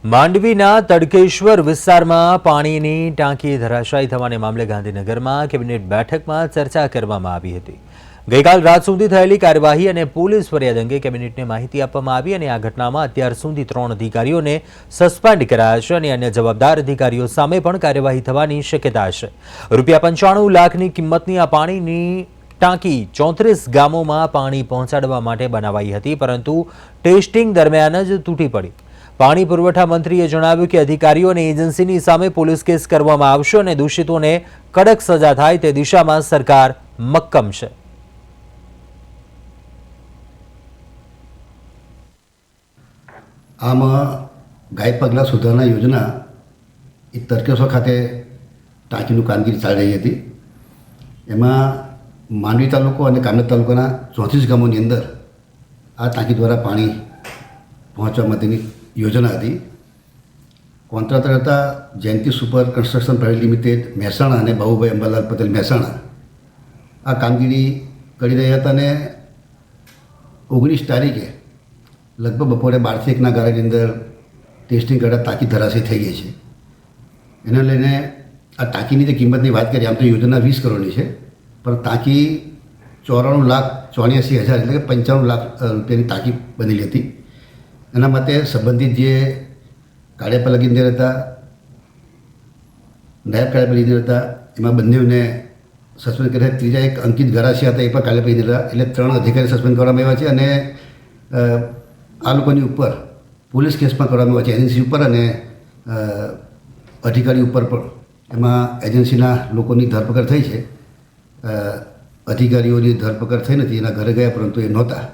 માંડવીના તડકેશ્વર વિસ્તારમાં પાણીની ટાંકી ધરાશાયી થવાને મામલે ગાંધીનગરમાં કેબિનેટ બેઠકમાં ચર્ચા કરવામાં આવી હતી। ગઈકાલ રાત સુધી થયેલી કાર્યવાહી અને પોલીસ ફરિયાદ અંગે કેબિનેટને માહિતી આપવામાં આવી અને આ ઘટનામાં અત્યાર સુધી 3 અધિકારીઓને સસ્પેન્ડ કરાયા છે અને અન્ય જવાબદાર અધિકારીઓ સામે પણ કાર્યવાહી થવાની શક્યતા છે। રૂપિયા 95 લાખની કિંમતની આ પાણીની ટાંકી 34 ગામોમાં પાણી પહોંચાડવા માટે બનાવાઈ હતી, પરંતુ ટેસ્ટિંગ દરમિયાન જ તૂટી પડી। પાણી પુરવઠા મંત્રીએ જણાવ્યું કે અધિકારીઓ અને એજન્સીની સામે પોલીસ કેસ કરવામાં આવશે અને દોષિતોને કડક સજા થાય તે દિશામાં સરકાર મક્કમ છે। આમાં ગાય પગલા સુધારણા યોજના એ તડકેશ્વર ખાતે ટાંકીનું કામગીરી ચાલી રહી હતી। એમાં માંડવી તાલુકો અને કામરેજ તાલુકાના 34 ગામોની અંદર આ ટાંકી દ્વારા પાણી પહોંચવા માટેની યોજના હતી। કોન્ટ્રાક્ટર હતા Jayanti super construction private limited Mehsana અને બાબુભાઈ અંબાલાલ પટેલ મહેસાણા આ કામગીરી કરી રહ્યા હતા અને 19 તારીખે લગભગ બપોરે 12 થી 1ના ગાળાની અંદર ટેસ્ટિંગ કરતાં ટાંકી ધરાશયી થઈ ગઈ છે। એને લઈને આ ટાંકીની જે કિંમતની વાત કરીએ, આમ તો યોજના 20 કરોડની છે, પણ ટાંકી 94,84,000 એટલે કે 95 લાખ રૂપિયાની ટાંકી બનેલી હતી। એના માટે સંબંધિત જે કાર્યપાલક ઇજનેર હતા, નાયબ કાર્યપાલક ઇજનેર હતા, એમાં બંનેને સસ્પેન્ડ કર્યા। ત્રીજા એક અંકિત ગરાસિયા હતા, એ પણ કાર્યપાલક ઇજનેર હતા। એટલે 3 અધિકારી સસ્પેન્ડ કરવામાં આવ્યા છે અને આ લોકોની ઉપર પોલીસ કેસ પણ કરવામાં આવ્યા છે, એજન્સી ઉપર અને અધિકારી ઉપર પણ। એમાં એજન્સીના લોકોની ધરપકડ થઈ છે, અધિકારીઓની ધરપકડ થઈ નથી, એના ઘરે ગયા પરંતુ એ નહોતા।